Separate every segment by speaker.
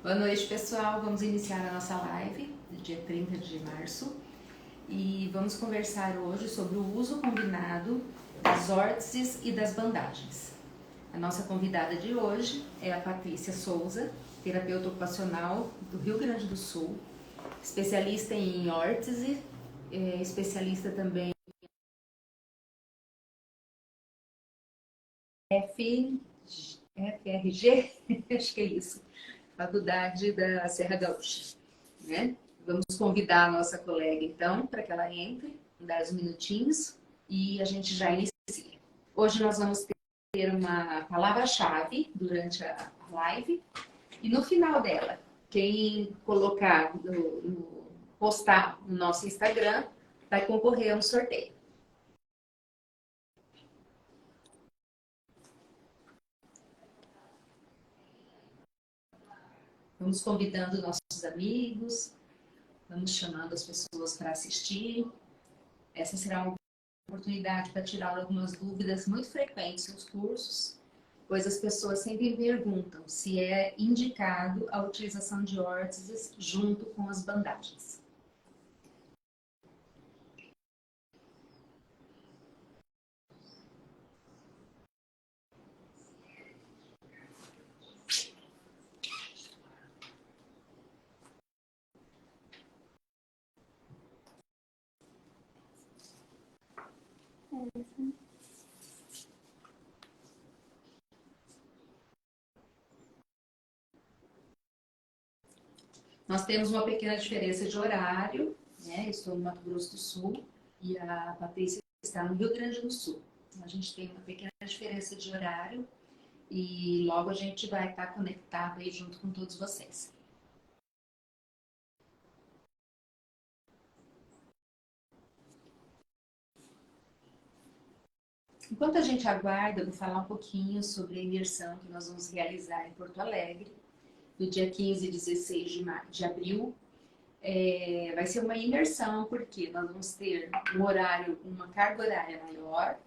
Speaker 1: Boa noite, pessoal. Vamos iniciar a nossa live do dia 30 de março e vamos conversar hoje sobre o uso combinado das órteses e das bandagens. A nossa convidada de hoje é a Patrícia Souza, terapeuta ocupacional do Rio Grande do Sul, especialista em órtese, especialista também em FRG, acho que é isso, Faculdade da Serra Gaúcha, né? Vamos convidar a nossa colega, então, para que ela entre, dar uns minutinhos e a gente já inicia. Hoje nós vamos ter uma palavra-chave durante a live e no final dela, quem colocar, postar no nosso Instagram, vai concorrer a um sorteio. Vamos convidando nossos amigos, vamos chamando as pessoas para assistir. Essa será uma oportunidade para tirar algumas dúvidas muito frequentes nos cursos, pois as pessoas sempre perguntam se é indicado a utilização de órteses junto com as bandagens. Nós temos uma pequena diferença de horário, né? Eu estou no Mato Grosso do Sul e a Patrícia está no Rio Grande do Sul. Então, a gente tem uma pequena diferença de horário e logo a gente vai estar conectado aí junto com todos vocês. Enquanto a gente aguarda, eu vou falar um pouquinho sobre a imersão que nós vamos realizar em Porto Alegre, do dia 15 e 16 de abril. Vai ser uma imersão, porque nós vamos ter uma carga horária maior.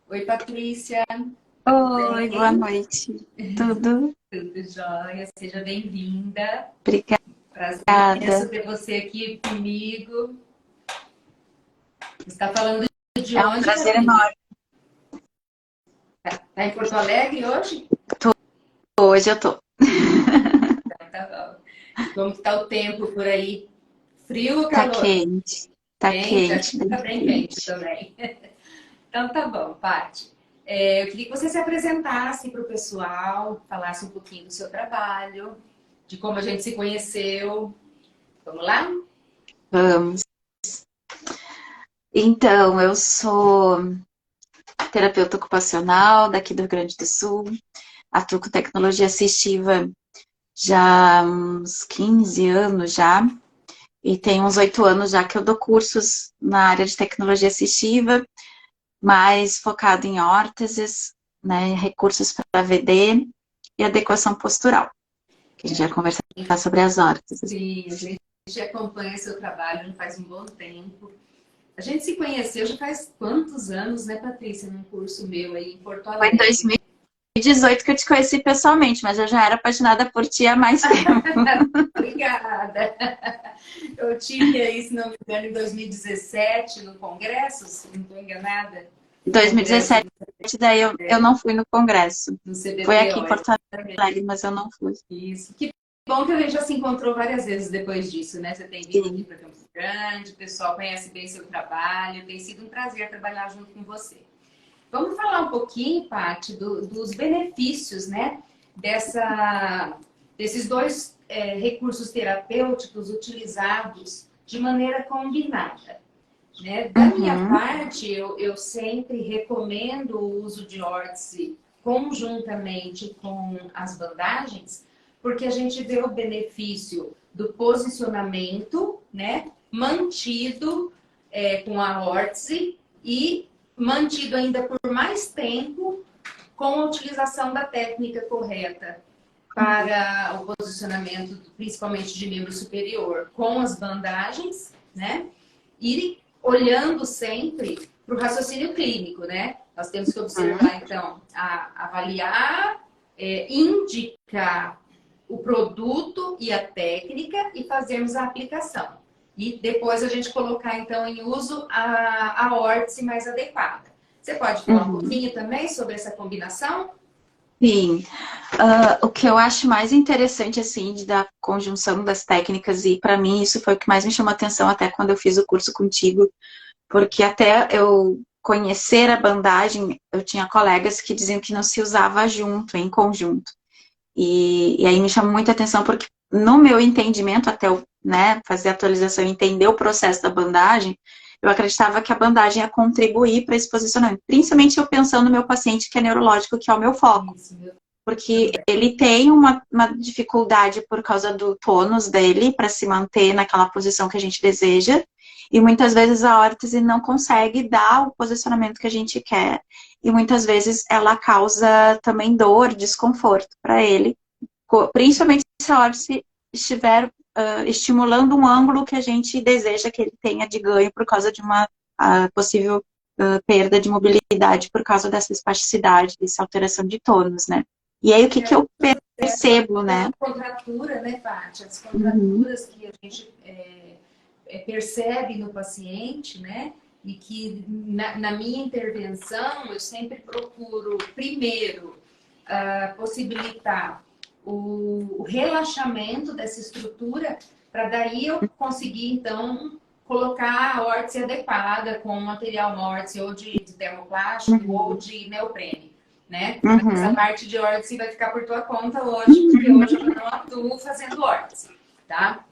Speaker 1: Oi, Patrícia.
Speaker 2: Oi, boa noite. Tudo?
Speaker 1: Tudo jóia, seja bem-vinda.
Speaker 2: Obrigada.
Speaker 1: Prazer ter você aqui comigo. Você está falando de onde?
Speaker 2: É um prazer enorme.
Speaker 1: Está em Porto Alegre hoje?
Speaker 2: Hoje eu tô.
Speaker 1: Então, tá bom. Como está o tempo por aí? Frio ou calor?
Speaker 2: Tá quente. Tá quente.
Speaker 1: Tá bem quente também. Então tá bom, Paty. Eu queria que você se apresentasse para o pessoal, falasse um pouquinho do seu trabalho, de como a gente se conheceu. Vamos lá?
Speaker 2: Vamos. Então, eu sou terapeuta ocupacional daqui do Rio Grande do Sul. Atuo com tecnologia assistiva já há uns 15 anos já. E tem uns 8 anos já que eu dou cursos na área de tecnologia assistiva, mais focado em órteses, né, recursos para VD e adequação postural. Que a gente vai conversar sobre as órteses.
Speaker 1: Sim, a gente acompanha seu trabalho já faz um bom tempo. A gente se conheceu já faz quantos anos, né, Patrícia, num curso meu aí em Porto Alegre?
Speaker 2: Foi em 2018 que eu te conheci pessoalmente, mas eu já era apaixonada por ti há mais tempo.
Speaker 1: Obrigada. Eu tive aí, se não me engano, em 2017 no congresso, se não estou enganada.
Speaker 2: Em 2017, daí eu não fui no congresso.
Speaker 1: No CBPO.
Speaker 2: Foi aqui em Porto Alegre, mas eu não fui.
Speaker 1: Isso. Que bom que a gente já se encontrou várias vezes depois disso, né? Você tem vindo aqui para Campo Grande, o pessoal conhece bem seu trabalho, tem sido um prazer trabalhar junto com você. Vamos falar um pouquinho, Paty, dos benefícios, né? Desses dois recursos terapêuticos utilizados de maneira combinada. Né? Da minha parte, eu sempre recomendo o uso de órtese conjuntamente com as bandagens, porque a gente vê o benefício do posicionamento, né? Mantido com a órtese e mantido ainda por mais tempo com a utilização da técnica correta para o posicionamento, principalmente de membro superior, com as bandagens, né? E olhando sempre para o raciocínio clínico, né? Nós temos que observar, então, avaliar indicar o produto e a técnica e fazermos a aplicação. E depois a gente colocar, então, em uso a órtese mais adequada. Você pode falar um pouquinho também sobre essa combinação?
Speaker 2: Sim. O que eu acho mais interessante, assim, da conjunção das técnicas, e para mim isso foi o que mais me chamou a atenção até quando eu fiz o curso contigo, porque até eu conhecer a bandagem, eu tinha colegas que diziam que não se usava junto, em conjunto. E aí me chamou muita atenção, porque no meu entendimento, até eu, né, fazer a atualização e entender o processo da bandagem, eu acreditava que a bandagem ia contribuir para esse posicionamento. Principalmente eu pensando no meu paciente que é neurológico, que é o meu foco.
Speaker 1: Isso,
Speaker 2: Porque ele tem uma dificuldade por causa do tônus dele para se manter naquela posição que a gente deseja. E muitas vezes a órtese não consegue dar o posicionamento que a gente quer. E muitas vezes ela causa também dor, desconforto para ele. Principalmente se a órtese estiver estimulando um ângulo que a gente deseja que ele tenha de ganho por causa de uma possível perda de mobilidade por causa dessa espasticidade, dessa alteração de tônus, né? E aí o que eu percebo, né?
Speaker 1: A contratura, né, Paty? As contraturas que a gente percebe no paciente, né? E que na minha intervenção eu sempre procuro, primeiro, possibilitar o relaxamento dessa estrutura, para daí eu conseguir, então, colocar a órtese adequada com material órtese ou de termoplástico ou de neoprene, né? Essa parte de órtese vai ficar por tua conta hoje, porque hoje eu não atuo fazendo órtese, tá?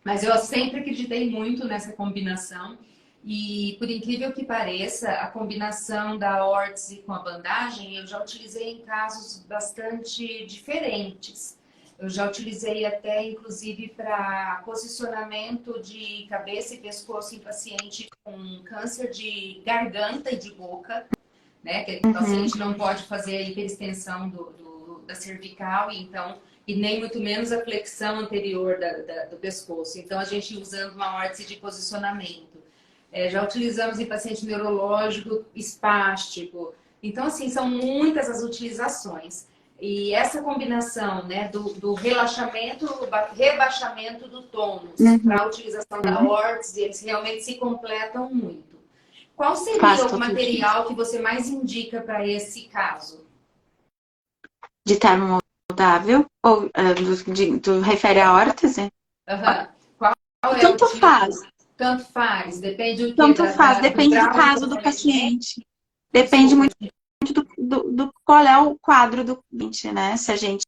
Speaker 1: Mas eu sempre acreditei muito nessa combinação. E, por incrível que pareça, a combinação da órtese com a bandagem eu já utilizei em casos bastante diferentes. Eu já utilizei até, inclusive, para posicionamento de cabeça e pescoço em paciente com câncer de garganta e de boca, né? Que o paciente não pode fazer a hiperextensão da cervical, então, e nem muito menos a flexão anterior do pescoço. Então, a gente usando uma órtese de posicionamento. Já utilizamos em paciente neurológico espástico. Então, assim, são muitas as utilizações. E essa combinação, né, do relaxamento, rebaixamento do tônus para a utilização da órtese, eles realmente se completam muito. Qual seria o material que você mais indica para esse caso?
Speaker 2: De termomoldável? Ou tu refere à órtese?
Speaker 1: Qual é
Speaker 2: Tanto
Speaker 1: o tipo?
Speaker 2: faz.
Speaker 1: Tanto faz. Depende do quê?
Speaker 2: Tanto faz. Depende do
Speaker 1: grau de
Speaker 2: caso do
Speaker 1: comprometimento?
Speaker 2: paciente. Depende
Speaker 1: Desculpa.
Speaker 2: muito do qual é o quadro do cliente, né? Se a gente...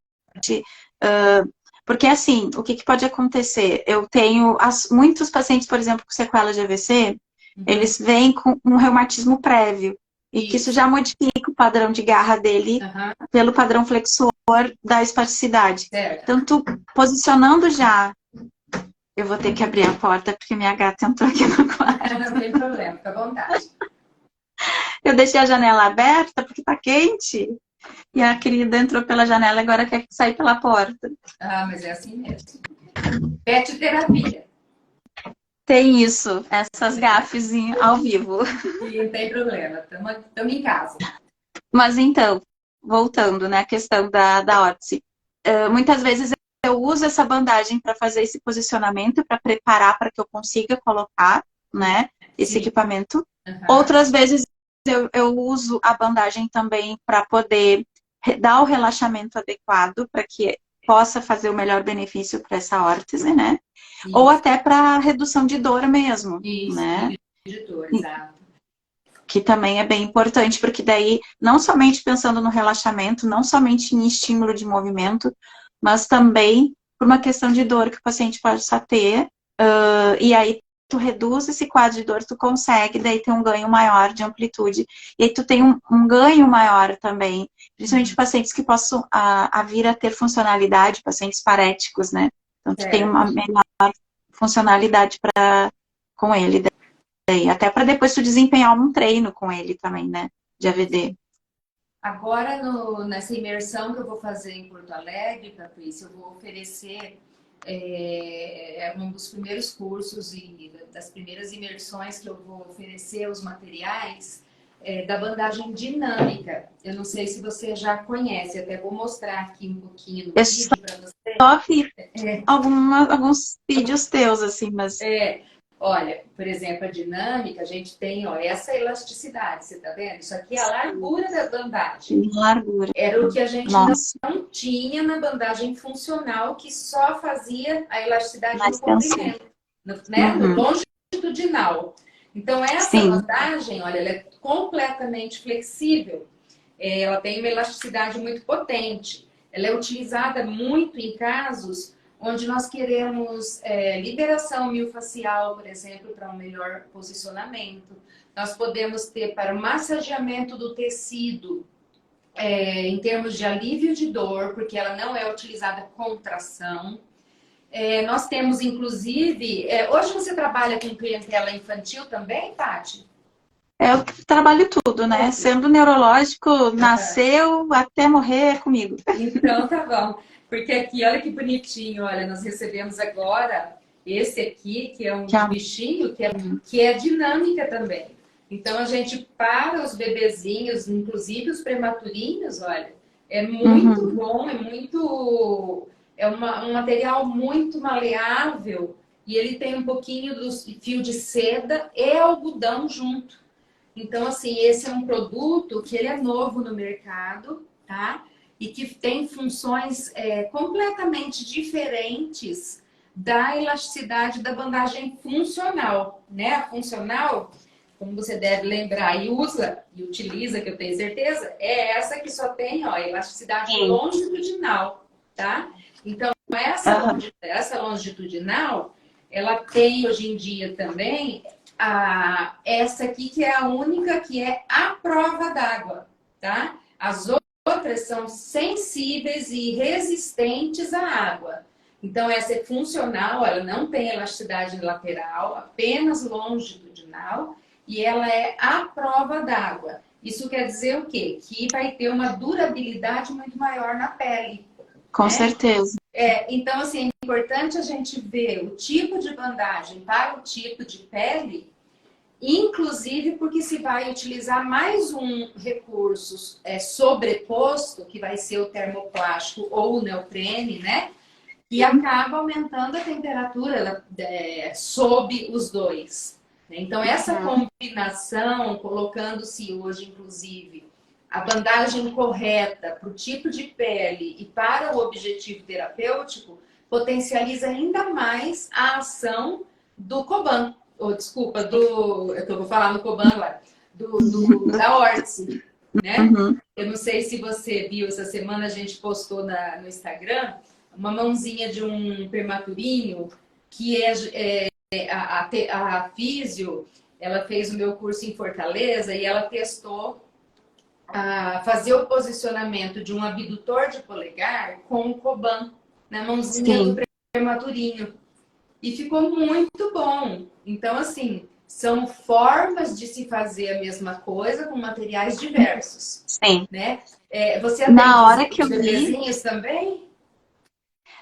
Speaker 2: porque, assim, o que pode acontecer? Eu tenho muitos pacientes, por exemplo, com sequela de AVC, eles vêm com um reumatismo prévio. E que isso já modifica o padrão de garra dele pelo padrão flexor da espasticidade.
Speaker 1: Certo.
Speaker 2: Então, tu posicionando já... Eu vou ter que abrir a porta porque minha gata entrou aqui no quarto.
Speaker 1: Não tem problema, fica à vontade.
Speaker 2: Eu deixei a janela aberta porque tá quente. E a querida entrou pela janela e agora quer sair pela porta.
Speaker 1: Ah, mas é assim mesmo. Pet terapia.
Speaker 2: Tem isso, essas gafes ao vivo.
Speaker 1: E não tem problema, estamos em casa.
Speaker 2: Mas então, voltando, né, a questão da órtese. Muitas vezes eu uso essa bandagem para fazer esse posicionamento, para preparar para que eu consiga colocar, né, esse equipamento. Outras vezes eu uso a bandagem também para poder dar o relaxamento adequado, para que possa fazer o melhor benefício para essa órtese, né? Isso. Ou até para redução de dor mesmo,
Speaker 1: isso,
Speaker 2: né?
Speaker 1: De dor, exato.
Speaker 2: Que também é bem importante, porque daí, não somente pensando no relaxamento, não somente em estímulo de movimento, mas também por uma questão de dor que o paciente possa ter, e aí tu reduz esse quadro de dor, tu consegue daí ter um ganho maior de amplitude, e aí tu tem um ganho maior também, principalmente pacientes que possam vir a ter funcionalidade, pacientes paréticos, né? Então tu tem uma melhor funcionalidade com ele daí, até para depois tu desempenhar um treino com ele também, né? De AVD.
Speaker 1: Agora, nessa imersão que eu vou fazer em Porto Alegre, Patrícia, eu vou oferecer um dos primeiros cursos e das primeiras imersões que eu vou oferecer os materiais da bandagem dinâmica. Eu não sei se você já conhece, até vou mostrar aqui um pouquinho no
Speaker 2: Eu
Speaker 1: vídeo para você.
Speaker 2: só vi
Speaker 1: É,
Speaker 2: alguns vídeos teus, assim, mas
Speaker 1: olha, por exemplo, a dinâmica, a gente tem, ó, essa elasticidade, você tá vendo? Isso aqui é a largura da bandagem.
Speaker 2: tem largura.
Speaker 1: Era o que a gente
Speaker 2: Nossa,
Speaker 1: não tinha na bandagem funcional, que só fazia a elasticidade no
Speaker 2: mais tensão.
Speaker 1: comprimento, né? No
Speaker 2: Uhum.
Speaker 1: longitudinal. Então, essa
Speaker 2: Sim,
Speaker 1: bandagem, olha, ela é completamente flexível. Ela tem uma elasticidade muito potente. Ela é utilizada muito em casos onde nós queremos liberação miofascial, por exemplo, para um melhor posicionamento. Nós podemos ter para o massageamento do tecido, em termos de alívio de dor, porque ela não é utilizada com tração. Nós temos, inclusive... hoje você trabalha com clientela infantil também, Tati?
Speaker 2: eu trabalho tudo, né? Sendo neurológico, nasceu até morrer comigo.
Speaker 1: Então, tá bom. Porque aqui, olha que bonitinho, olha, nós recebemos agora esse aqui, que é um
Speaker 2: Já.
Speaker 1: bichinho, que é dinâmica também. Então, a gente para os bebezinhos, inclusive os prematurinhos, olha, é muito bom, um material muito maleável e ele tem um pouquinho do fio de seda e algodão junto. Então, assim, esse é um produto que ele é novo no mercado, tá? E que tem funções completamente diferentes da elasticidade da bandagem funcional, né? A funcional, como você deve lembrar e usa e utiliza, que eu tenho certeza, é essa que só tem, ó, elasticidade longitudinal, tá? Então, essa longitudinal, ela tem hoje em dia também essa aqui, que é a única que é à prova d'água, tá? As outras são sensíveis e resistentes à água. Então, essa é funcional, ela não tem elasticidade lateral, apenas longitudinal, e ela é à prova d'água. Isso quer dizer o quê? Que vai ter uma durabilidade muito maior na pele.
Speaker 2: Com
Speaker 1: né?
Speaker 2: certeza.
Speaker 1: Então, assim, é importante a gente ver o tipo de bandagem para o tipo de pele, inclusive porque se vai utilizar mais um recurso sobreposto, que vai ser o termoplástico ou o neoprene, né? E acaba aumentando a temperatura sob os dois. Então, essa combinação, colocando-se hoje, inclusive, a bandagem correta para o tipo de pele e para o objetivo terapêutico, potencializa ainda mais a ação do Coban. Desculpa, eu vou falar no Coban agora, da órtese, né? Eu não sei se você viu, essa semana a gente postou no Instagram uma mãozinha de um prematurinho que a físio, ela fez o meu curso em Fortaleza e ela testou fazer o posicionamento de um abdutor de polegar com o Coban na mãozinha do prematurinho. E ficou muito bom. Então, assim, são formas de se fazer a mesma coisa com materiais diversos.
Speaker 2: Sim.
Speaker 1: Né? Você
Speaker 2: Na hora
Speaker 1: atende
Speaker 2: que eu
Speaker 1: os bebezinhos também?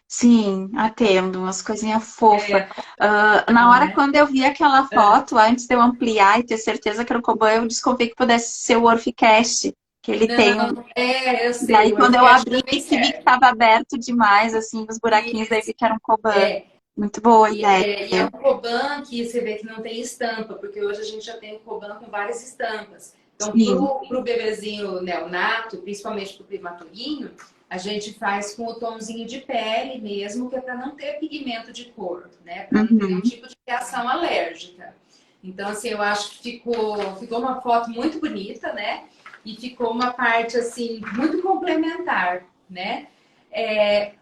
Speaker 2: Sim, atendo, umas coisinhas fofas. Na hora quando eu vi aquela foto, antes de eu ampliar e ter certeza que era o Coban, eu desconfiei que pudesse ser o Orficast, que ele tem um...
Speaker 1: eu sei.
Speaker 2: Daí quando eu abri,
Speaker 1: também
Speaker 2: que vi que estava aberto demais, assim, os buraquinhos, daí vi que era um Coban. Muito boa a ideia.
Speaker 1: E é um Coban que você vê que não tem estampa, porque hoje a gente já tem o Coban com várias estampas. Então, para o bebezinho neonato, principalmente para o prematurinho, a gente faz com o tomzinho de pele mesmo, que é para não ter pigmento de cor, né? Para não ter nenhum tipo de reação alérgica. Então, assim, eu acho que ficou uma foto muito bonita, né? E ficou uma parte, assim, muito complementar, né?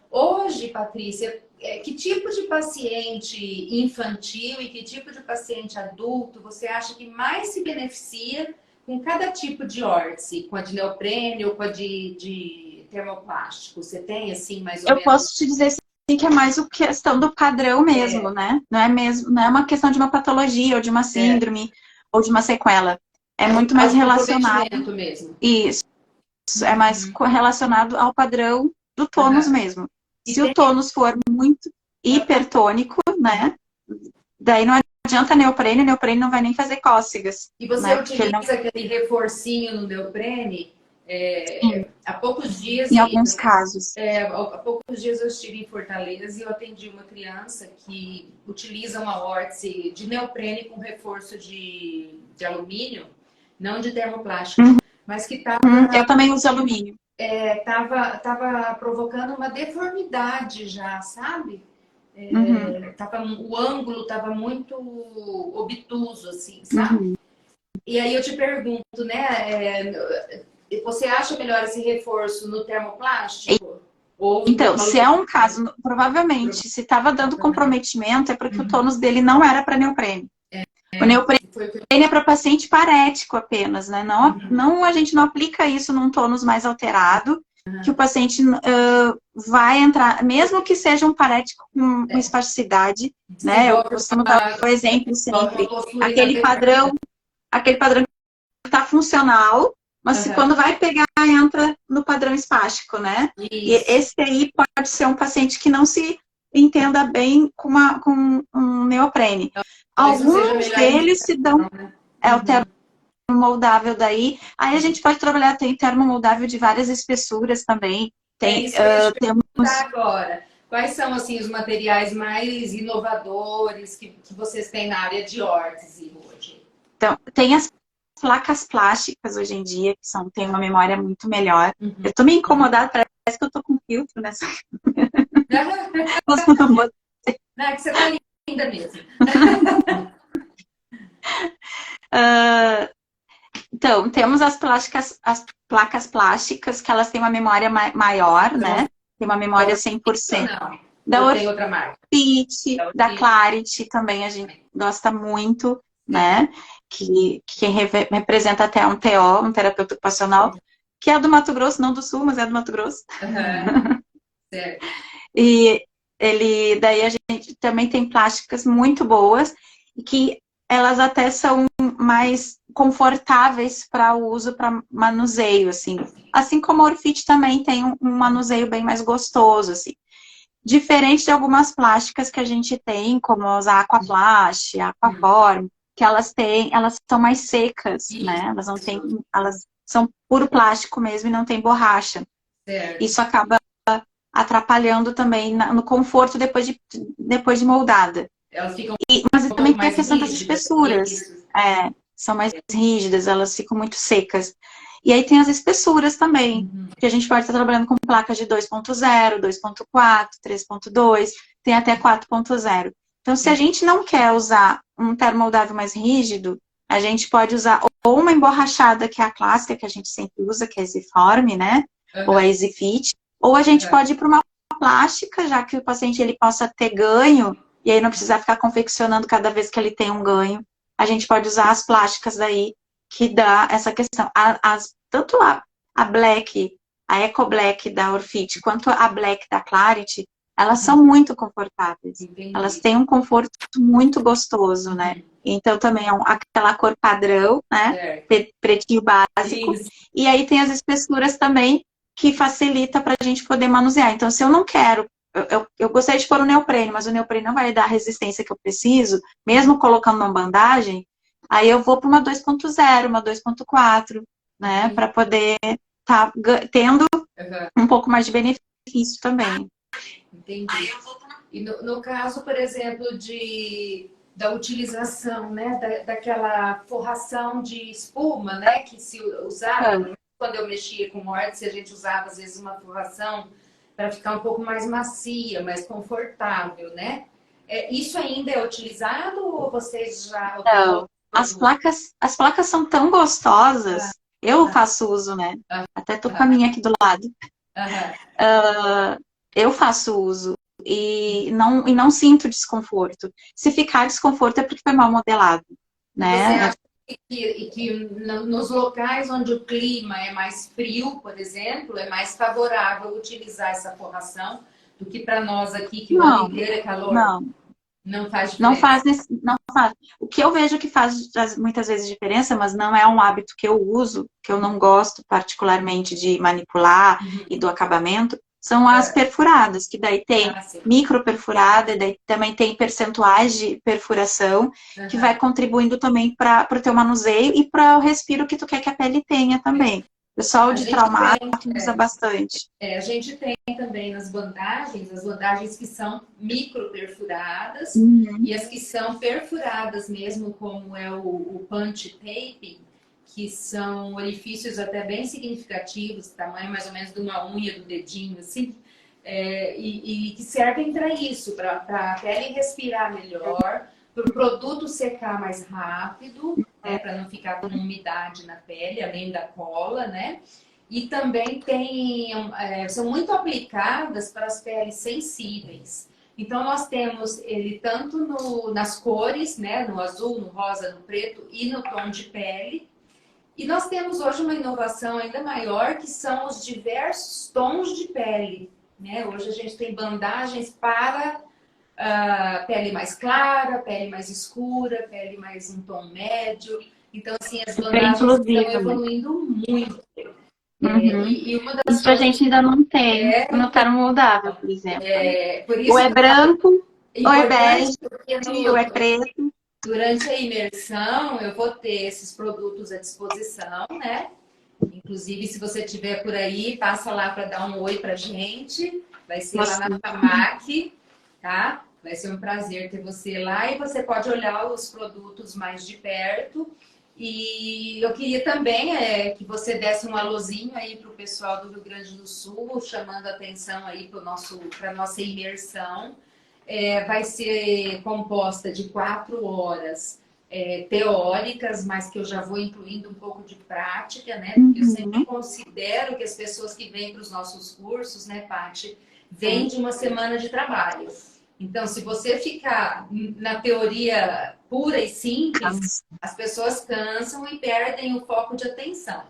Speaker 1: Hoje, Patrícia, que tipo de paciente infantil e que tipo de paciente adulto você acha que mais se beneficia com cada tipo de órtese? Com a de neoprene ou com a de termoplástico? Você tem, assim, mais ou menos?
Speaker 2: Eu posso te dizer assim, que é mais a questão do padrão mesmo, né? Não é uma questão de uma patologia ou de uma síndrome ou de uma sequela. É muito mais relacionado
Speaker 1: mesmo.
Speaker 2: Isso. É mais relacionado ao padrão do tônus mesmo. Se o tônus for muito hipertônico, né? Daí não adianta neoprene, o neoprene não vai nem fazer cócegas.
Speaker 1: E você
Speaker 2: né? Porque ele
Speaker 1: utiliza
Speaker 2: não...
Speaker 1: aquele reforcinho no neoprene?
Speaker 2: Sim,
Speaker 1: Há poucos dias,
Speaker 2: em alguns casos.
Speaker 1: há poucos dias eu estive em Fortaleza e eu atendi uma criança que utiliza uma órtese de neoprene com reforço de alumínio, não de termoplástico, mas que estava
Speaker 2: Eu também uso alumínio.
Speaker 1: tava provocando uma deformidade já, sabe? O ângulo estava muito obtuso, assim, sabe? E aí eu te pergunto, né? Você acha melhor esse reforço no termoplástico? Ou
Speaker 2: Então, se é um caso, provavelmente, se estava dando comprometimento, é porque o tônus dele não era para neoprene. O neoprene é para paciente parético apenas, né? Não, a gente não aplica isso num tônus mais alterado, que o paciente vai entrar, mesmo que seja um parético com espasticidade, né? Eu costumo dar o exemplo sempre. Aquele padrão que está funcional, mas se quando vai pegar, entra no padrão espástico, né?
Speaker 1: Isso.
Speaker 2: E esse aí pode ser um paciente que não se entenda bem com um neoprene. Alguns deles se dão... É o termomoldável daí. Aí a gente pode trabalhar, tem termomoldável de várias espessuras também. Tem,
Speaker 1: isso que eu temos... agora. Quais são, assim, os materiais mais inovadores que vocês têm na área de órtese hoje?
Speaker 2: Então, tem as placas plásticas hoje em dia, que têm uma memória muito melhor. Eu tô meio incomodada, parece que eu tô com filtro nessa.
Speaker 1: Não, é que você tá linda mesmo.
Speaker 2: Então, temos as placas plásticas, que elas têm uma memória maior, né? Tem uma memória 100%. Da Orfit, da Clarity também a gente gosta muito, né? Que representa até um TO, um terapeuta ocupacional, que é do Mato Grosso, não do Sul, mas é do Mato Grosso.
Speaker 1: Certo.
Speaker 2: E daí a gente também tem plásticas muito boas, e que elas até são mais confortáveis para o uso, para manuseio, assim. Assim como a Orfit também tem um manuseio bem mais gostoso, assim. Diferente de algumas plásticas que a gente tem, como as Aquaplast, Aquaform, que elas são mais secas, né? Elas são puro plástico mesmo e não tem borracha.
Speaker 1: Certo.
Speaker 2: Isso acaba atrapalhando também no conforto depois de moldada.
Speaker 1: Elas ficam
Speaker 2: mas também tem a questão das espessuras. São mais rígidas, elas ficam muito secas. E aí tem as espessuras também, que a gente pode estar trabalhando com placas de 2.0, 2.4, 3.2, tem até 4.0. Então, se a gente não quer usar um termomoldável mais rígido, a gente pode usar ou uma emborrachada, que é a clássica, que a gente sempre usa, que é a EasyForm, né? Ou a EasyFit. Ou a gente pode ir para uma plástica, já que o paciente ele possa ter ganho, e aí não precisar ficar confeccionando cada vez que ele tem um ganho. A gente pode usar as plásticas daí, que dá essa questão. Tanto a Black, a Eco Black da Orfit, quanto a Black da Clarity, elas são muito confortáveis.
Speaker 1: Entendi.
Speaker 2: Elas têm um conforto muito gostoso, né? Então também é aquela cor padrão, né? Pretinho básico. Isso. E aí tem as espessuras também, que facilita para a gente poder manusear. Então, se eu não quero, eu gostaria de pôr o neoprene, mas o neoprene não vai dar a resistência que eu preciso, mesmo colocando uma bandagem, aí eu vou para uma 2.0, uma 2.4, né? Para poder estar tendo um pouco mais de benefício também.
Speaker 1: Entendi. E no caso, por exemplo, da utilização, né? Daquela forração de espuma, né? Que se usava, quando eu mexia com órtese, a gente usava, às vezes, uma forração para ficar um pouco mais macia, mais confortável, né? Isso ainda é utilizado ou vocês já...
Speaker 2: Não, as placas são tão gostosas. Eu faço uso, né? Até tô com a minha aqui do lado. Eu faço uso e não sinto desconforto. Se ficar desconforto é porque foi mal modelado, né?
Speaker 1: Você acha que nos locais onde o clima é mais frio, por exemplo, é mais favorável utilizar essa forração do que para nós aqui, que o ano inteiro é calor? Não faz diferença?
Speaker 2: Não faz. O que eu vejo que faz muitas vezes diferença, mas não é um hábito que eu uso, que eu não gosto particularmente de manipular e do acabamento, são as perfuradas, que daí tem
Speaker 1: sim.
Speaker 2: microperfurada, daí também tem percentuais de perfuração, que vai contribuindo também para o teu manuseio e para o respiro que tu quer que a pele tenha também. O pessoal
Speaker 1: A
Speaker 2: de
Speaker 1: gente
Speaker 2: traumato
Speaker 1: tem,
Speaker 2: usa bastante.
Speaker 1: a gente tem também nas bandagens, as bandagens que são micro perfuradas
Speaker 2: Uhum.
Speaker 1: e as que são perfuradas mesmo, como é o punch taping, que são orifícios até bem significativos, tamanho mais ou menos de uma unha do dedinho, assim, e que servem para isso, para a pele respirar melhor, para o produto secar mais rápido, né, para não ficar com umidade na pele, além da cola, né? E também são muito aplicadas para as peles sensíveis. Então, nós temos ele tanto nas cores, né, no azul, no rosa, no preto e no tom de pele. E nós temos hoje uma inovação ainda maior, que são os diversos tons de pele. Né? Hoje a gente tem bandagens para pele mais clara, pele mais escura, pele mais um tom médio. Então, assim, as
Speaker 2: Super
Speaker 1: bandagens estão
Speaker 2: inclusiva, né?
Speaker 1: evoluindo muito.
Speaker 2: Uhum.
Speaker 1: E uma das
Speaker 2: Isso a
Speaker 1: coisas
Speaker 2: gente ainda não tem
Speaker 1: é,
Speaker 2: no termomoldável, por exemplo, né?
Speaker 1: por
Speaker 2: Ou
Speaker 1: isso
Speaker 2: é
Speaker 1: que eu falo
Speaker 2: branco, ou é
Speaker 1: importante,
Speaker 2: bege,
Speaker 1: porque
Speaker 2: ou é preto.
Speaker 1: durante a imersão eu vou ter esses produtos à disposição, né? Inclusive, se você estiver por aí, passa lá para dar um oi para gente. Vai ser lá na
Speaker 2: Você.
Speaker 1: FAMAC, tá? Vai ser um prazer ter você lá e você pode olhar os produtos mais de perto. E eu queria também que você desse um alôzinho aí para o pessoal do Rio Grande do Sul, chamando a atenção aí para a nossa imersão. Vai ser composta de 4 horas teóricas, mas que eu já vou incluindo um pouco de prática, né? Porque eu sempre considero que as pessoas que vêm para os nossos cursos, né, Paty, vêm de uma semana de trabalho. Então, se você ficar na teoria pura e simples, as pessoas cansam e perdem o foco de atenção.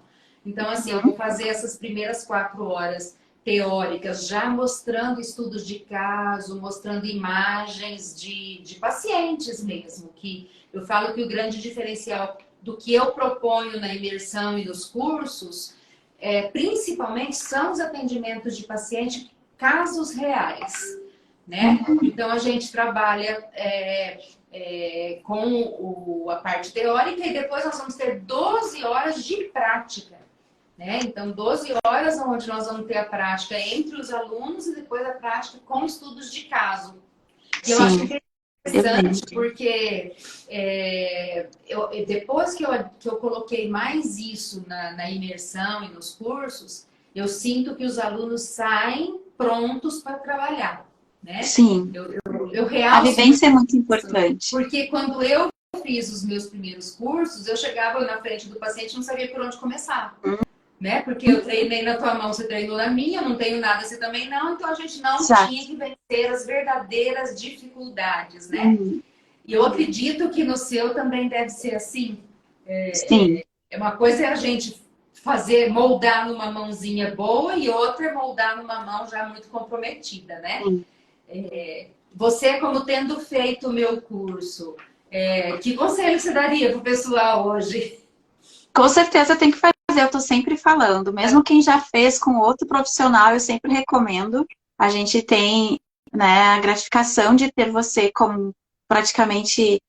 Speaker 1: Então, assim, eu vou fazer essas primeiras 4 horas teóricas, já mostrando estudos de caso, mostrando imagens de pacientes mesmo, que eu falo que o grande diferencial do que eu proponho na imersão e nos cursos, principalmente, são os atendimentos de paciente, casos reais, né? Então, a gente trabalha com a parte teórica e depois nós vamos ter 12 horas de prática. Né? Então, 12 horas onde nós vamos ter a prática entre os alunos e depois a prática com estudos de caso. E eu acho interessante porque depois que eu coloquei mais isso na imersão e nos cursos, eu sinto que os alunos saem prontos para trabalhar. Né?
Speaker 2: Sim.
Speaker 1: Eu
Speaker 2: A
Speaker 1: realço
Speaker 2: vivência é muito importante.
Speaker 1: porque quando eu fiz os meus primeiros cursos, eu chegava na frente do paciente e não sabia por onde começar. Né? Porque eu treinei na tua mão, você treinou na minha, eu não tenho nada, você também não, então a gente não tinha que vencer as verdadeiras dificuldades, né? E eu acredito que no seu também deve ser assim.
Speaker 2: Sim.
Speaker 1: Uma coisa é a gente moldar numa mãozinha boa e outra é moldar numa mão já muito comprometida, né? Você, como tendo feito o meu curso, que conselho você daria para o pessoal hoje?
Speaker 2: Com certeza tem que fazer, eu estou sempre falando. Mesmo quem já fez com outro profissional, eu sempre recomendo. A gente tem, né, a gratificação de ter você como praticamente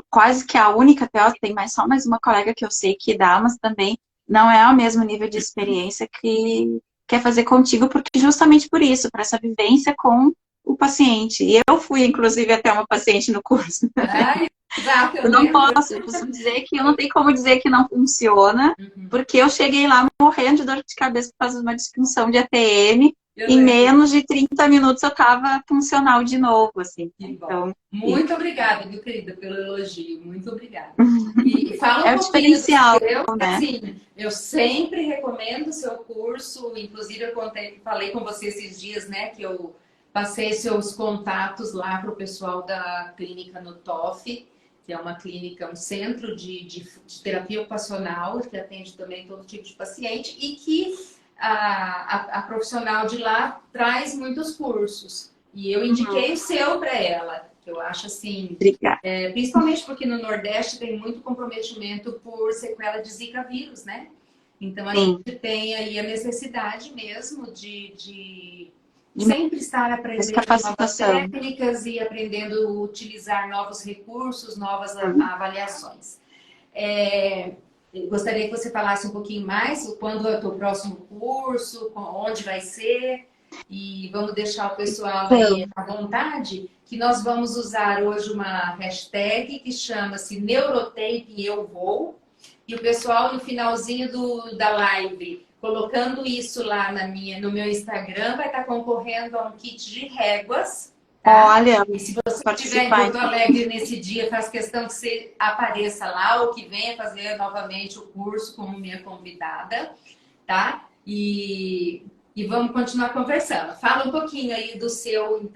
Speaker 2: quase que a única TO, tem só mais uma colega que eu sei que dá, mas também não é o mesmo nível de experiência que quer fazer contigo, porque justamente por isso, para essa vivência com o paciente. E eu fui, inclusive, até uma paciente no curso.
Speaker 1: Exato,
Speaker 2: eu não posso, eu costumo dizer que eu não tenho como dizer que não funciona, porque eu cheguei lá morrendo de dor de cabeça por causa de uma disfunção de ATM, em menos de 30 minutos eu estava funcional de novo, assim. Então,
Speaker 1: muito obrigada, meu querida, pelo elogio. Muito obrigada. E fala
Speaker 2: é
Speaker 1: um
Speaker 2: o
Speaker 1: pouquinho do
Speaker 2: diferencial,
Speaker 1: seu,
Speaker 2: né?
Speaker 1: assim, eu sempre recomendo o seu curso, inclusive eu falei com você esses dias, né, que eu passei seus contatos lá para o pessoal da clínica no TOF, que é uma clínica, um centro de terapia ocupacional, que atende também todo tipo de paciente, e que a profissional de lá traz muitos cursos. E eu indiquei o seu para ela. Eu acho assim, principalmente porque no Nordeste tem muito comprometimento por sequela de Zika vírus, né? Então, a
Speaker 2: Sim.
Speaker 1: gente tem aí a necessidade mesmo de sempre estar
Speaker 2: Essa
Speaker 1: aprendendo novas
Speaker 2: capacitação.
Speaker 1: técnicas e aprendendo a utilizar novos recursos, novas avaliações. Eu gostaria que você falasse um pouquinho mais quando é o teu próximo curso, onde vai ser, e vamos deixar o pessoal aí à vontade, que nós vamos usar hoje uma hashtag que chama-se Neurotape Eu Vou, e o pessoal no finalzinho da live, colocando isso lá no meu Instagram, vai estar concorrendo a um kit de réguas. Tá?
Speaker 2: Olha,
Speaker 1: e se você estiver em
Speaker 2: participar.
Speaker 1: Porto Alegre nesse dia, faz questão que você apareça lá ou que venha fazer novamente o curso como minha convidada, tá? E vamos continuar conversando. Fala um pouquinho aí do seu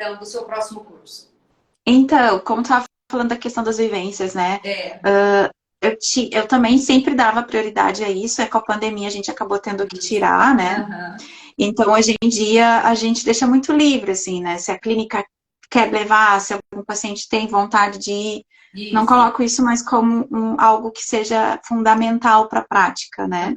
Speaker 1: próximo curso.
Speaker 2: Então, como tu estava falando da questão das vivências, né? Eu também sempre dava prioridade a isso, com a pandemia a gente acabou tendo que tirar, né? Então, hoje em dia, a gente deixa muito livre, assim, né? Se a clínica quer levar, se algum paciente tem vontade de ir, não coloco isso mais como algo que seja fundamental para a prática, né?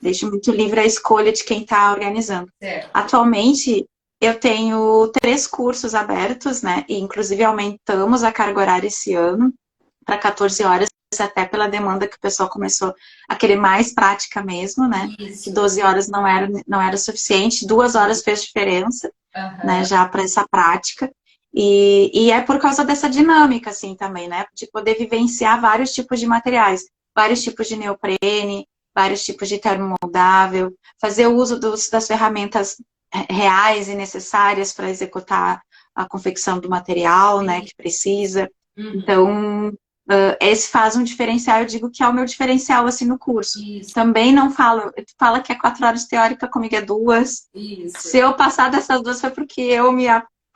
Speaker 2: Deixo muito livre a escolha de quem está organizando. Atualmente, eu tenho 3 cursos abertos, né? E, inclusive, aumentamos a carga horária esse ano para 14 horas, até pela demanda que o pessoal começou a querer mais prática mesmo, né? Que 12 horas não era suficiente, 2 horas fez diferença, né? Já para essa prática. E é por causa dessa dinâmica, assim, também, né? De poder vivenciar vários tipos de materiais, vários tipos de neoprene, vários tipos de termomoldável, fazer o uso das ferramentas reais e necessárias para executar a confecção do material, né? Que precisa. Então, esse faz um diferencial, eu digo que é o meu diferencial, assim, no curso. Também não falo, tu fala que é 4 horas teórica, comigo é 2. Se eu passar dessas 2 foi porque eu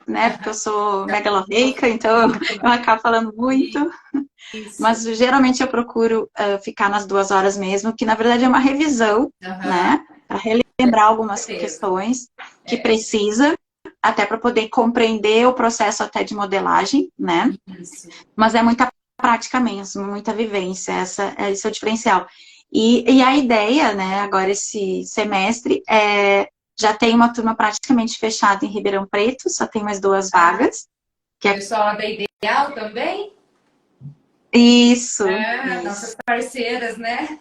Speaker 2: né, porque eu sou megalorreica, então eu acabo falando muito. Mas geralmente eu procuro ficar nas 2 horas mesmo, que na verdade é uma revisão, né, para relembrar algumas questões que precisa, até para poder compreender o processo até de modelagem, né? Mas é muita prática mesmo, muita vivência, esse é o diferencial. E a ideia, né, agora esse semestre, já tem uma turma praticamente fechada em Ribeirão Preto, só tem mais 2 vagas.
Speaker 1: Que é... O pessoal da Ideal também?
Speaker 2: Isso.
Speaker 1: Nossas parceiras, né?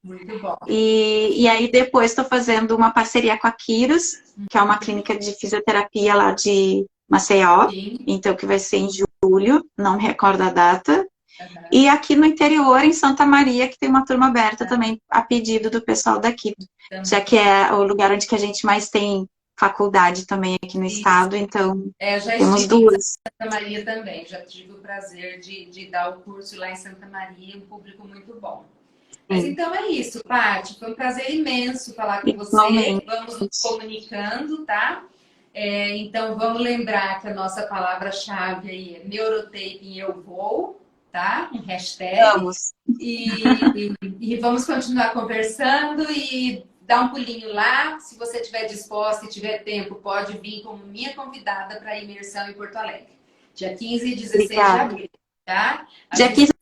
Speaker 1: Muito bom.
Speaker 2: E aí depois estou fazendo uma parceria com a Quiros, que é uma clínica de fisioterapia lá de Maceió. Então, que vai ser em julho, não me recordo a data. E aqui no interior, em Santa Maria, que tem uma turma aberta também a pedido do pessoal daqui. Já que é o lugar onde que a gente mais tem faculdade também aqui no estado, então temos 2.
Speaker 1: Em Santa Maria também, já tive o prazer de dar o curso lá em Santa Maria, um público muito bom. Mas então é isso, Paty, foi um prazer imenso falar com você, vamos nos comunicando, tá? Então vamos lembrar que a nossa palavra-chave aí é Neurotaping Eu Vou, tá? Um hashtag.
Speaker 2: Vamos.
Speaker 1: E vamos continuar conversando e dar um pulinho lá. Se você estiver disposta e tiver tempo, pode vir como minha convidada para a imersão em Porto Alegre. Dia 15 e 16 de abril, tá?
Speaker 2: Dia 15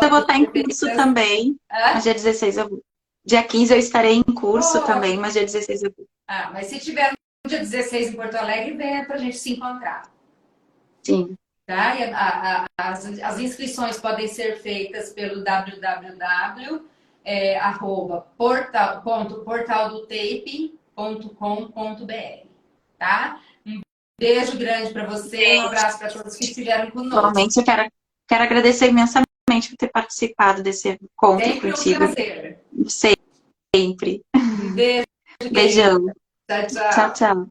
Speaker 2: eu vou estar em curso também. Mas dia 16 eu vou. Dia 15 eu estarei em curso também, mas dia 16 eu vou.
Speaker 1: Mas se tiver no dia 16 em Porto Alegre, venha para a gente se encontrar.
Speaker 2: Sim.
Speaker 1: Tá? E as inscrições podem ser feitas pelo www.portaldotaping.com.br, tá? Um beijo grande para você, um abraço para todos que estiveram conosco.
Speaker 2: Realmente eu quero agradecer imensamente por ter participado desse encontro contigo.
Speaker 1: Um prazer.
Speaker 2: Sempre.
Speaker 1: Um beijo.
Speaker 2: Beijão.
Speaker 1: Tchau, tchau.
Speaker 2: Tchau, tchau.